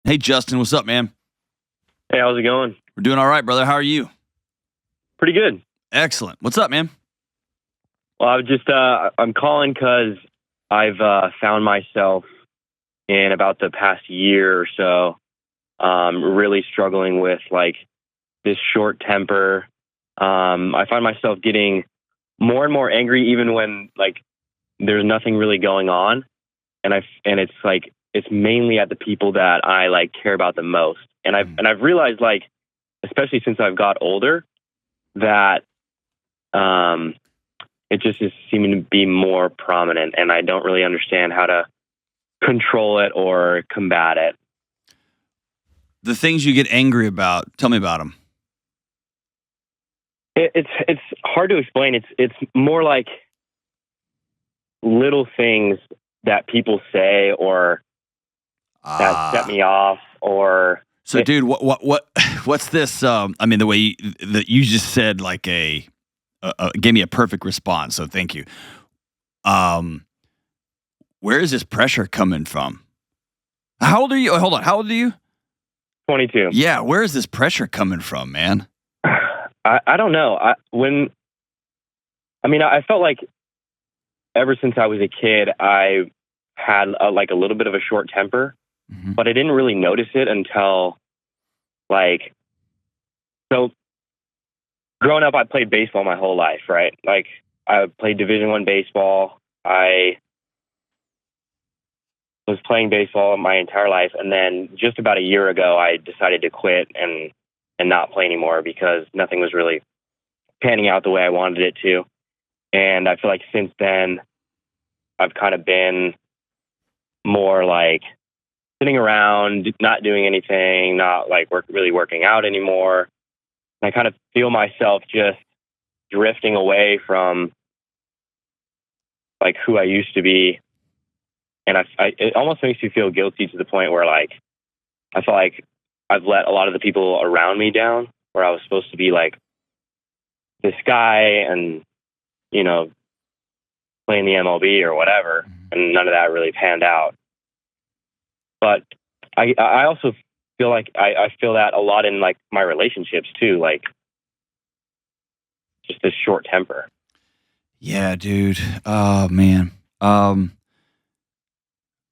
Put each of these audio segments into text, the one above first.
Hey, Justin, what's up, man? Hey, how's it going? We're doing all right, brother. How are you? Pretty good. Excellent. What's up, man? Well, I'm calling because I've found myself in about the past year or so, really struggling with like this short temper. I find myself getting more and more angry even when like there's nothing really going on, and it's like it's mainly at the people that I like care about the most. And I've realized, like, especially since I've got older, that it just is seeming to be more prominent, and I don't really understand how to control it or combat it. The things you get angry about, tell me about them. It's hard to explain. It's more like little things that people say or that set me off, or So, dude, what's this? I mean, the way that you just said, like gave me a perfect response. So, thank you. Where is this pressure coming from? How old are you? Hold on. How old are you? 22. Yeah. Where is this pressure coming from, man? I don't know. I felt like ever since I was a kid, I had a little bit of a short temper, but I didn't really notice it until so growing up, I played baseball my whole life, right? Like I played Division I baseball. I was playing baseball my entire life, and then just about a year ago, I decided to quit and not play anymore because nothing was really panning out the way I wanted it to. And I feel like since then, I've kind of been more like sitting around, not doing anything, not like really working out anymore. And I kind of feel myself just drifting away from like who I used to be. And it almost makes me feel guilty to the point where like I feel like I've let a lot of the people around me down, where I was supposed to be like this guy and, you know, playing the MLB or whatever, and none of that really panned out. But I also feel like I feel that a lot in like my relationships too, like just this short temper. Yeah, dude. Oh, man.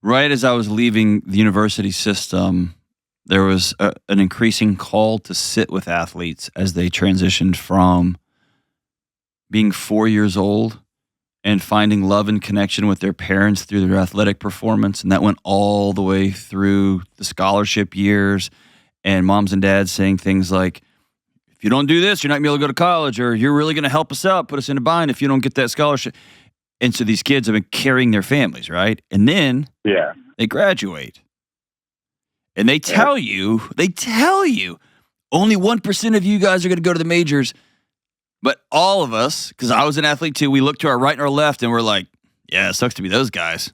Right as I was leaving the university system, there was an increasing call to sit with athletes as they transitioned from being 4 years old and finding love and connection with their parents through their athletic performance. And that went all the way through the scholarship years, and moms and dads saying things like, if you don't do this, you're not going to be able to go to college, or you're really going to help us out, put us in a bind if you don't get that scholarship. And so these kids have been carrying their families, right? And then they graduate. And they tell you, only 1% of you guys are going to go to the majors. But all of us, because I was an athlete too, we look to our right and our left and we're like, yeah, it sucks to be those guys,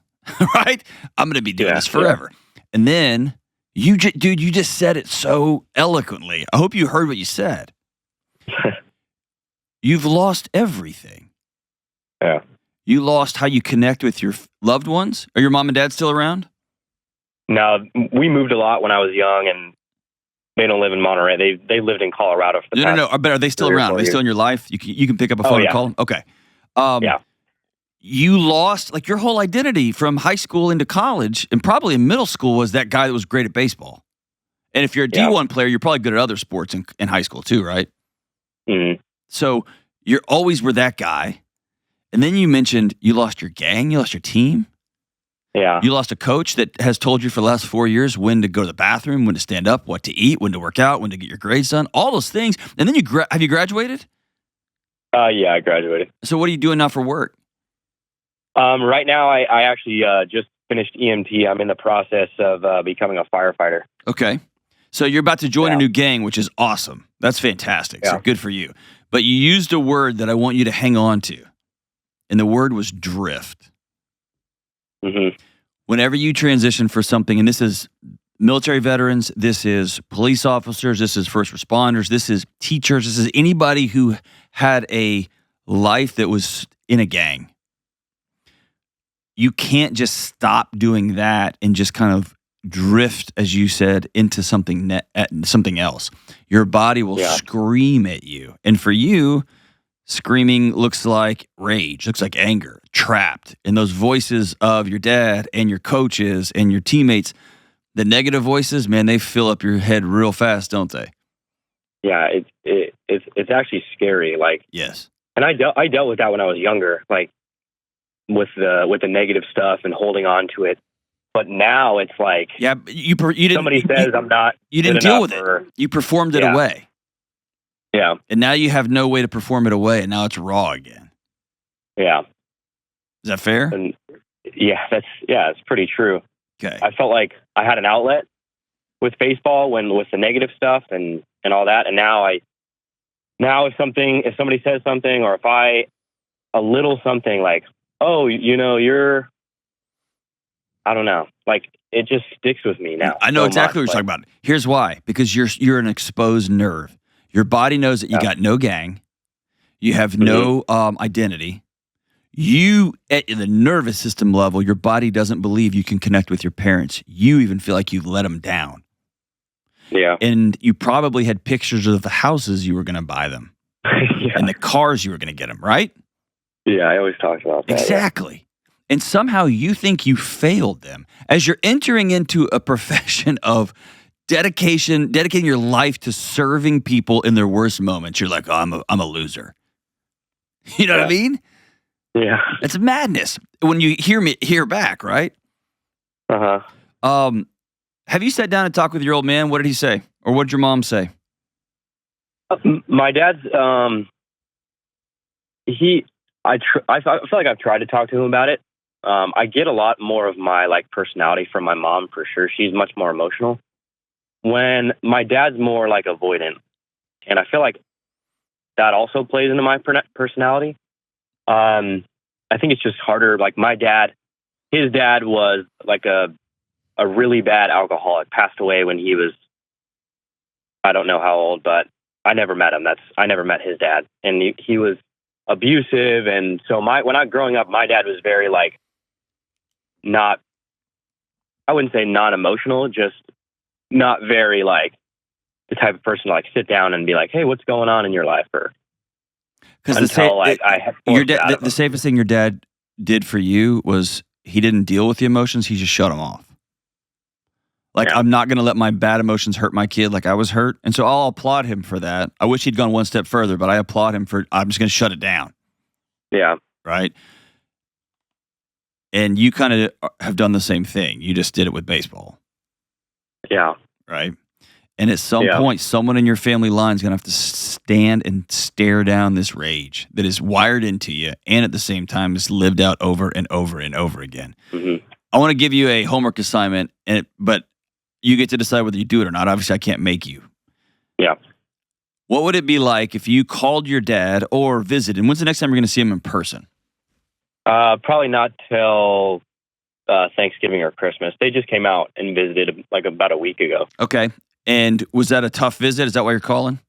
right? I'm going to be doing this forever. And then you just said it so eloquently. I hope you heard what you said. You've lost everything. Yeah. You lost how you connect with your loved ones. Are your mom and dad still around? No, we moved a lot when I was young, and they don't live in Monterey. They lived in Colorado for the past. No. But are they still around? Are they still in your life? You can pick up a phone and call them? Okay. Yeah. You lost like your whole identity from high school into college, and probably in middle school was that guy that was great at baseball. And if you're a D1 player, you're probably good at other sports in high school too, right? Mm-hmm. So you always were that guy. And then you mentioned you lost your gang, you lost your team. Yeah. You lost a coach that has told you for the last 4 years when to go to the bathroom, when to stand up, what to eat, when to work out, when to get your grades done, all those things. And then have you graduated? Yeah, I graduated. So what are you doing now for work? Right now, I actually just finished EMT. I'm in the process of becoming a firefighter. Okay. So you're about to join a new gang, which is awesome. That's fantastic. So good for you. But you used a word that I want you to hang on to. And the word was drift. Mm-hmm. Whenever you transition for something, and this is military veterans, this is police officers, this is first responders, this is teachers, this is anybody who had a life that was in a gang. You can't just stop doing that and just kind of drift, as you said, into something else. Your body will scream at you. And for you, screaming looks like rage, looks like anger, trapped. And those voices of your dad and your coaches and your teammates, the negative voices, man, they fill up your head real fast, don't they? Yeah, it's actually scary. Like, yes. And I dealt with that when I was younger, like with the negative stuff and holding on to it. But now it's like, yeah, you didn't. Somebody says I'm not. You didn't deal with it. You performed it away. Yeah. And now you have no way to perform it away, and now it's raw again. Yeah. Is that fair? And it's pretty true. Okay. I felt like I had an outlet with baseball with the negative stuff and all that, and now if somebody says something, or if a little something like, oh, you're, I don't know, like it just sticks with me now. I know exactly what you're talking about. Here's why: because you're an exposed nerve. Your body knows that you got no gang, you have no identity. You, at the nervous system level, your body doesn't believe you can connect with your parents. You even feel like you've let them down. Yeah. And you probably had pictures of the houses you were going to buy them and the cars you were going to get them, right? Yeah, I always talk about that. Exactly. Yeah. And somehow you think you failed them. As you're entering into a profession of dedicating your life to serving people in their worst moments, you're like, oh, I'm a loser. You know what I mean? Yeah. It's madness when you hear back, right? Uh-huh. Have you sat down and talked with your old man? What did he say? Or what did your mom say? My dad's, I feel like I've tried to talk to him about it. I get a lot more of my like personality from my mom, for sure. She's much more emotional. When my dad's more like avoidant, and I feel like that also plays into my personality. I think it's just harder. Like his dad was like a really bad alcoholic, passed away when he was, I don't know how old, but I never met him. I never met his dad, and he was abusive. And so when I was growing up, my dad was very like, I wouldn't say non-emotional, just not very like the type of person to like sit down and be like, hey, what's going on in your life? Or because the safest thing your dad did for you was he didn't deal with the emotions. He just shut them off. Like, I'm not going to let my bad emotions hurt my kid like I was hurt. And so I'll applaud him for that. I wish he'd gone one step further, but I applaud him I'm just going to shut it down. Yeah. Right? And you kind of have done the same thing. You just did it with baseball. Yeah. Right? And at some point, someone in your family line is going to have to stand and stare down this rage that is wired into you and at the same time is lived out over and over and over again. Mm-hmm. I want to give you a homework assignment, but you get to decide whether you do it or not. Obviously, I can't make you. Yeah. What would it be like if you called your dad or visited? And when's the next time you're going to see him in person? Probably not till Thanksgiving or Christmas. They just came out and visited like about a week ago. Okay. And was that a tough visit? Is that why you're calling?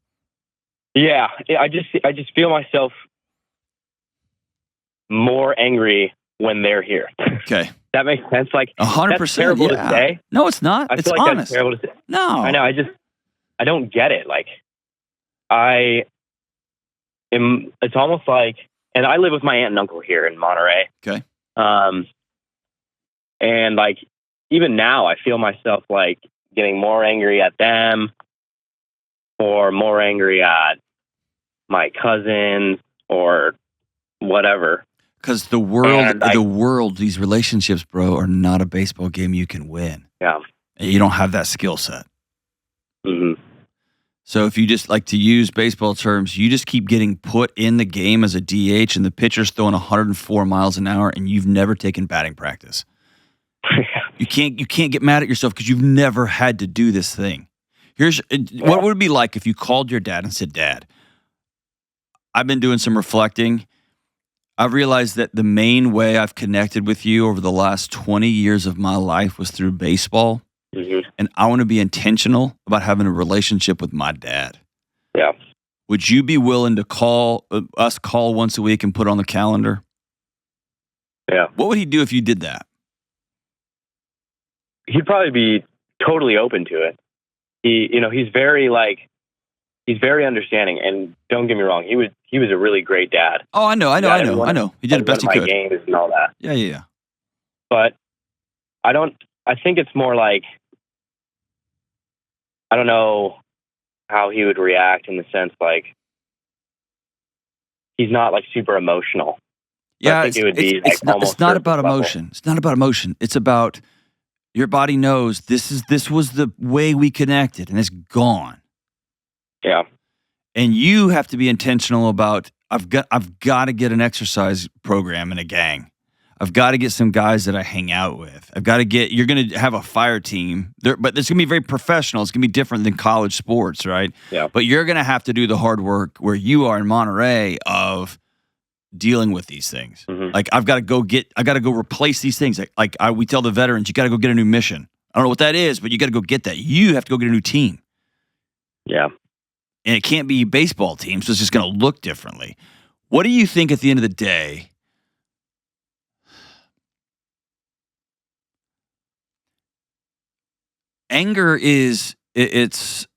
Yeah. I just feel myself more angry when they're here. Okay. That makes sense. Like 100%. That's terrible to say. No, it's not. It's feel like honest. That's terrible to say. No. I know. I don't get it. Like it's almost like, and I live with my aunt and uncle here in Monterey. Okay. And like, even now I feel myself like getting more angry at them or more angry at my cousins or whatever. Because the world, these relationships, bro, are not a baseball game you can win. Yeah. And you don't have that skill set. Mm-hmm. So if you just like to use baseball terms, you just keep getting put in the game as a DH and the pitcher's throwing 104 miles an hour and you've never taken batting practice. You can't get mad at yourself because you've never had to do this thing. What would it be like if you called your dad and said, Dad, I've been doing some reflecting. I've realized that the main way I've connected with you over the last 20 years of my life was through baseball. Mm-hmm. And I want to be intentional about having a relationship with my dad. Yeah. Would you be willing to call once a week and put on the calendar? Yeah. What would he do if you did that? he'd probably be totally open to it. He's very understanding, and don't get me wrong, he was a really great dad. Oh, I know. He did the best he my could. Games and all that. Yeah. But I think it's more like, I don't know how he would react, in the sense like he's not like super emotional. Yeah, I think it would be it's not about emotion. It's not about emotion. It's about your body knows this was the way we connected, and it's gone. Yeah. And you have to be intentional about, I've got to get an exercise program and a gang. I've got to get some guys that I hang out with. You're going to have a fire team, but it's going to be very professional. It's going to be different than college sports, right? Yeah. But you're going to have to do the hard work where you are in Monterey of dealing with these things. Mm-hmm. Like, I got to go replace these things. We tell the veterans, you got to go get a new mission. I don't know what that is, but you got to go get that. You have to go get a new team. Yeah. And it can't be baseball teams, so it's just going to look differently. What do you think at the end of the day? Anger it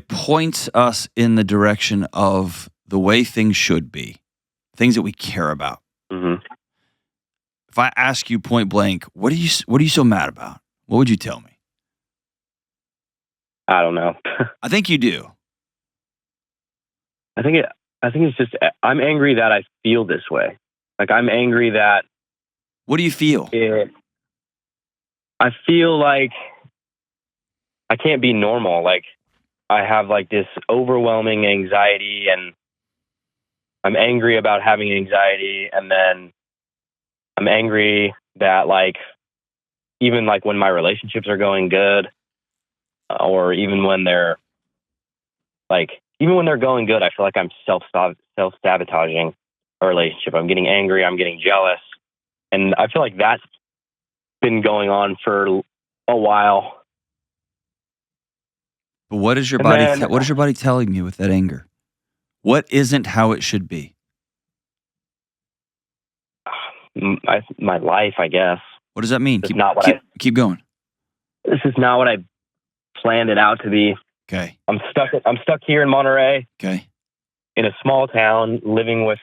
points us in the direction of the way things should be, things that we care about. Mm-hmm. If I ask you point blank, what are you so mad about? What would you tell me? I don't know. I think you do. I think it's just, I'm angry that I feel this way. Like, I'm angry that. What do you feel? I feel like I can't be normal. Like, I have like this overwhelming anxiety, and I'm angry about having anxiety. And then I'm angry that, like, even like when my relationships are going good, or even when they're going good, I feel like I'm self-sabotaging a relationship. I'm getting angry. I'm getting jealous. And I feel like that's been going on for a while. But what is your body telling you with that anger? What isn't how it should be? My life, I guess. What does that mean? Keep going. This is not what I planned it out to be. Okay. I'm stuck here in Monterey. Okay. In a small town, living with,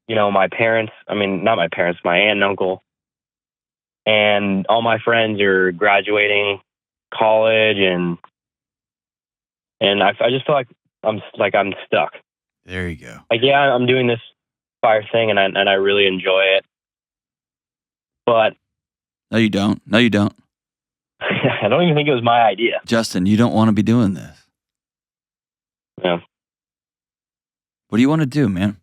my parents. I mean, not my parents, my aunt and uncle. And all my friends are graduating college, and I just feel like I'm stuck. There you go. Like, yeah, I'm doing this fire thing, and I really enjoy it. But No, you don't. I don't even think it was my idea. Justin, you don't want to be doing this. Yeah. What do you want to do, man?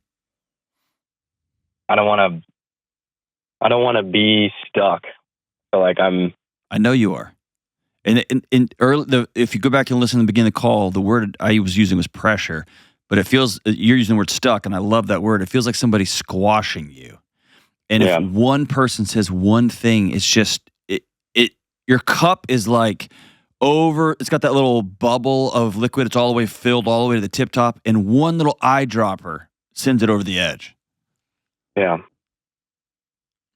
I don't want to be stuck. So like I know you are. And if you go back and listen to the beginning of the call, the word I was using was pressure, but it feels, you're using the word stuck, and I love that word. It feels like somebody's squashing you. And if one person says one thing, it's just, your cup is like it's got that little bubble of liquid. It's all the way filled all the way to the tip top, and one little eyedropper sends it over the edge. Yeah.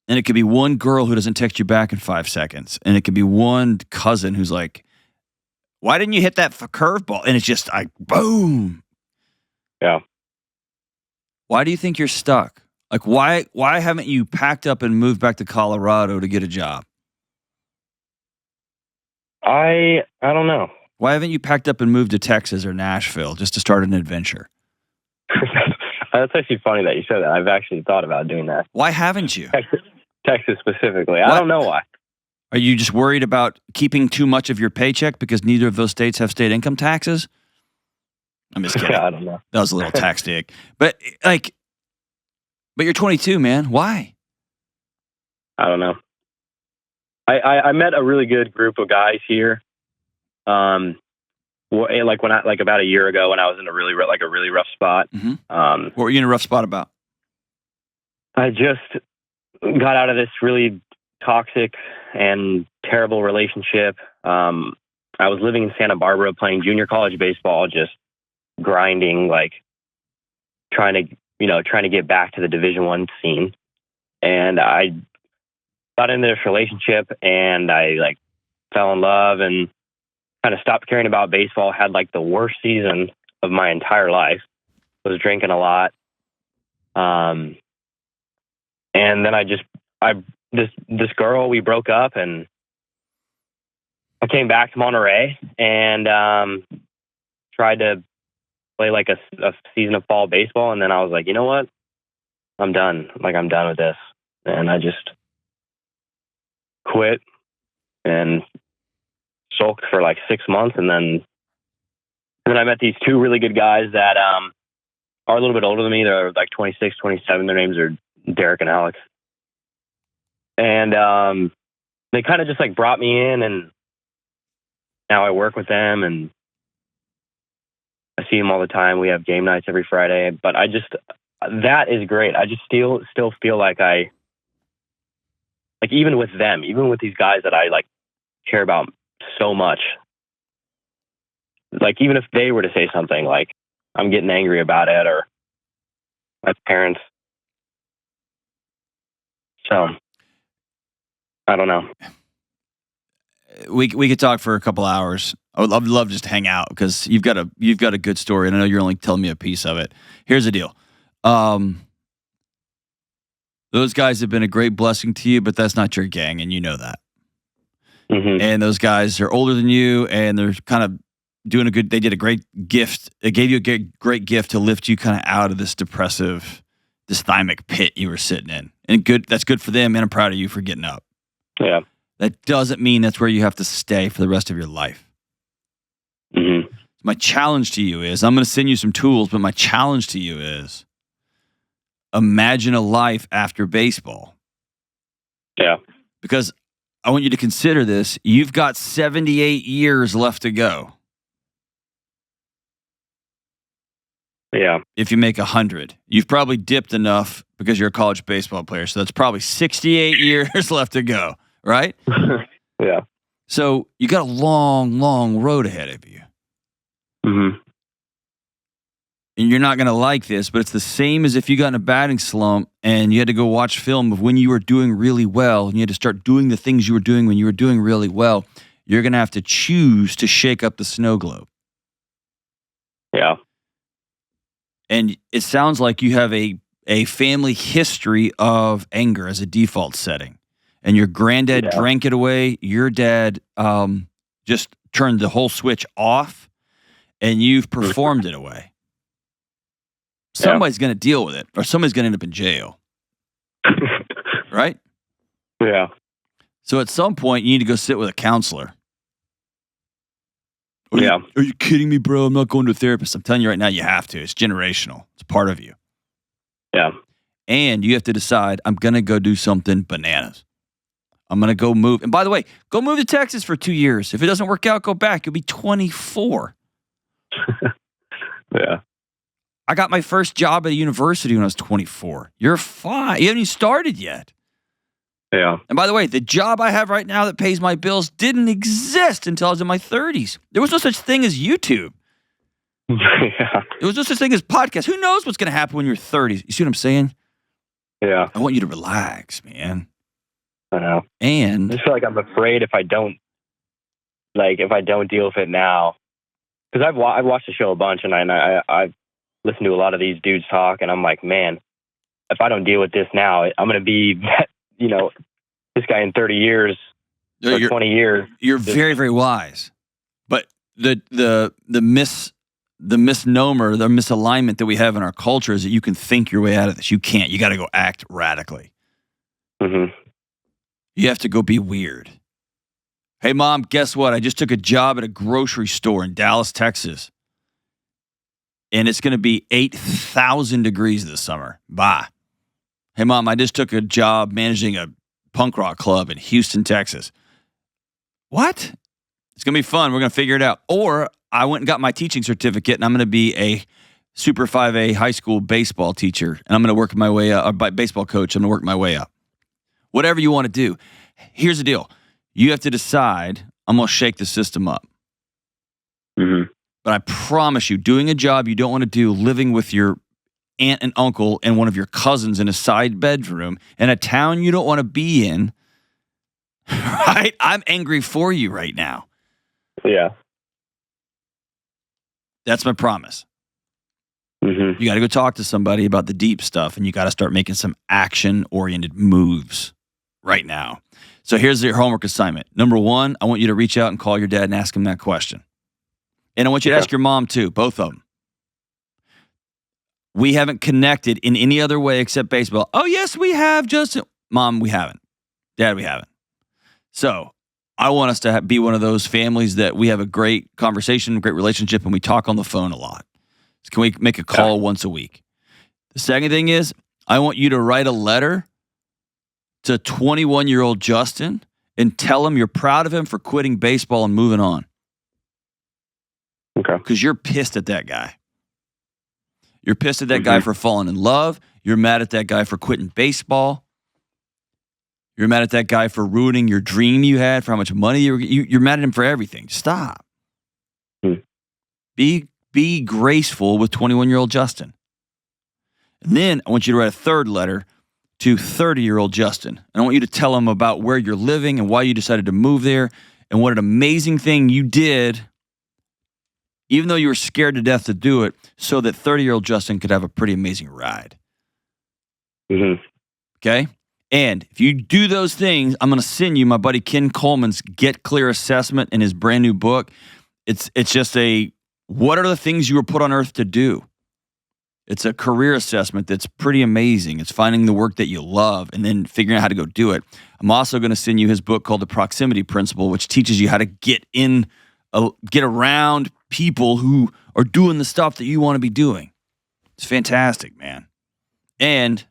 And it could be one girl who doesn't text you back in 5 seconds. And it could be one cousin who's like, why didn't you hit that curveball? And it's just like, boom. Yeah. Why do you think you're stuck? Like, why haven't you packed up and moved back to Colorado to get a job? I don't know. Why haven't you packed up and moved to Texas or Nashville just to start an adventure? That's actually funny that you said that. I've actually thought about doing that. Why haven't you? Texas specifically. I don't know why. Are you just worried about keeping too much of your paycheck because neither of those states have state income taxes? I'm just kidding. I don't know. That was a little tax dig. But you're 22, man. Why? I don't know. I met a really good group of guys here. About a year ago when I was in a really rough spot. Mm-hmm. What were you in a rough spot about? I just got out of this really toxic and terrible relationship. I was living in Santa Barbara playing junior college baseball, just grinding, like trying to get back to the Division I scene. And I got into this relationship, and I fell in love and kind of stopped caring about baseball. Had like the worst season of my entire life. Was drinking a lot. And then this girl, we broke up, and I came back to Monterey and tried to play like a season of fall baseball. And then I was like, you know what? I'm done. Like, I'm done with this. And I just quit and sulked for like 6 months. And then I met these two really good guys that are a little bit older than me. They're like 26, 27. Their names are Derek and Alex. And they kind of just like brought me in, and now I work with them and I see them all the time. We have game nights every Friday, but that is great. I just still feel like even with them, even with these guys that I like care about so much, like even if they were to say something, like I'm getting angry about it, or my parents. So I don't know. We could talk for a couple hours. I would love just to hang out because you've got a good story, and I know you're only telling me a piece of it. Here's the deal. Those guys have been a great blessing to you, but that's not your gang, and you know that. Mm-hmm. And those guys are older than you, and they're kind of doing they did a great gift. It gave you a great gift to lift you kind of out of this depressive, dysthymic pit you were sitting in. And that's good for them, and I'm proud of you for getting up. Yeah. That doesn't mean that's where you have to stay for the rest of your life. Mm-hmm. My challenge to you is, I'm going to send you some tools, but my challenge to you is, imagine a life after baseball. Yeah. Because I want you to consider this. You've got 78 years left to go. Yeah. If you make 100, you've probably dipped enough because you're a college baseball player. So that's probably 68 years left to go, right? Yeah. So you got a long, long road ahead of you. Mm-hmm. And you're not going to like this, but it's the same as if you got in a batting slump and you had to go watch film of when you were doing really well and you had to start doing the things you were doing when you were doing really well. You're going to have to choose to shake up the snow globe. Yeah. And it sounds like you have a family history of anger as a default setting. And your granddad drank it away. Your dad just turned the whole switch off, and you've performed it away. Somebody's going to deal with it, or somebody's going to end up in jail. Right? Yeah. So at some point, you need to go sit with a counselor. Are you kidding me, bro? I'm not going to a therapist. I'm telling you right now, you have to. It's generational. It's part of you. Yeah. And you have to decide, I'm going to go do something bananas. I'm going to go move. And by the way, go move to Texas for 2 years. If it doesn't work out, go back. You'll be 24. Yeah. I got my first job at a university when I was 24. You're fine. You haven't even started yet. Yeah. And by the way, the job I have right now that pays my bills didn't exist until I was in my 30s. There was no such thing as YouTube. Yeah. There was no such thing as podcasts. Who knows what's going to happen when you're 30? You see what I'm saying? Yeah. I want you to relax, man. I know. And I just feel like I'm afraid if I don't deal with it now, because I've watched the show a bunch, and I've listened to a lot of these dudes talk, and I'm like, man, if I don't deal with this now, I'm going to be, this guy in 30 years or 20 years. You're very, very wise. But the misnomer, the misalignment that we have in our culture is that you can think your way out of this. You can't. You got to go act radically. Mm-hmm. You have to go be weird. Hey, Mom, guess what? I just took a job at a grocery store in Dallas, Texas. And it's going to be 8,000 degrees this summer. Bye. Hey, Mom, I just took a job managing a punk rock club in Houston, Texas. What? It's going to be fun. We're going to figure it out. Or I went and got my teaching certificate, and I'm going to be a Super 5A high school baseball teacher, and I'm going to work my way up, or baseball coach. I'm going to work my way up. Whatever you want to do. Here's the deal. You have to decide, I'm going to shake the system up. Mm-hmm. But I promise you, doing a job you don't want to do, living with your aunt and uncle and one of your cousins in a side bedroom in a town you don't want to be in, Right? I'm angry for you right now. Yeah. That's my promise. Mm-hmm. You got to go talk to somebody about the deep stuff, and you got to start making some action-oriented moves right now. So here's your homework assignment. Number 1, I want you to reach out and call your dad and ask him that question. And I want you to ask your mom too, both of them. We haven't connected in any other way except baseball. Oh, yes, we have, Justin. Mom, we haven't. Dad, we haven't. So I want us to be one of those families that we have a great conversation, great relationship, and we talk on the phone a lot. So can we make a call once a week? The second thing is I want you to write a letter to 21-year-old Justin and tell him you're proud of him for quitting baseball and moving on. Okay. Because you're pissed at that guy. You're pissed at that guy for falling in love. You're mad at that guy for quitting baseball. You're mad at that guy for ruining your dream you had, for how much money you're mad at him for everything. Stop. Be graceful with 21-year-old Justin. And then I want you to write a third letter to 30-year-old Justin. And I want you to tell him about where you're living and why you decided to move there and what an amazing thing you did, even though you were scared to death to do it, so that 30-year-old Justin could have a pretty amazing ride. Mm-hmm. Okay? And if you do those things, I'm going to send you my buddy Ken Coleman's Get Clear Assessment in his brand new book. It's just what are the things you were put on earth to do? It's a career assessment that's pretty amazing. It's finding the work that you love and then figuring out how to go do it. I'm also going to send you his book called The Proximity Principle, which teaches you how to get around people who are doing the stuff that you want to be doing. It's fantastic, man. And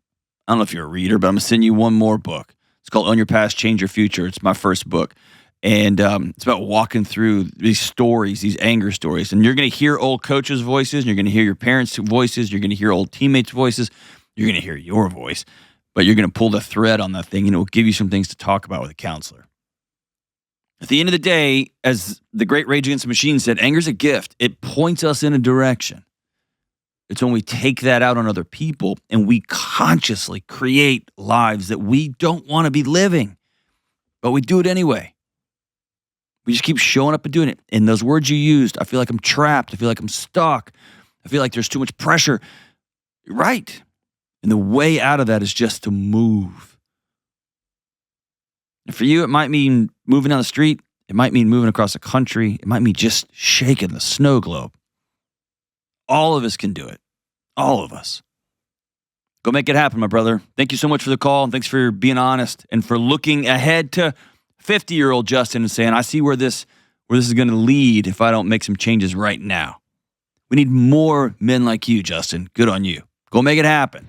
I don't know if you're a reader, but I'm going to send you one more book. It's called Own Your Past, Change Your Future. It's my first book. And it's about walking through these stories, these anger stories. And you're going to hear old coaches' voices, and you're going to hear your parents' voices, you're going to hear old teammates' voices, you're going to hear your voice, but you're going to pull the thread on that thing, and it will give you some things to talk about with a counselor. At the end of the day, as the great Rage Against the Machine said, anger's a gift. It points us in a direction. It's when we take that out on other people and we consciously create lives that we don't want to be living, but we do it anyway. We just keep showing up and doing it. And those words you used, I feel like I'm trapped. I feel like I'm stuck. I feel like there's too much pressure. You're right. And the way out of that is just to move. And for you, it might mean moving down the street. It might mean moving across the country. It might mean just shaking the snow globe. All of us can do it. All of us. Go make it happen, my brother. Thank you so much for the call, and thanks for being honest and for looking ahead to 50-year-old Justin and saying, I see where this is going to lead if I don't make some changes right now. We need more men like you, Justin. Good on you. Go make it happen.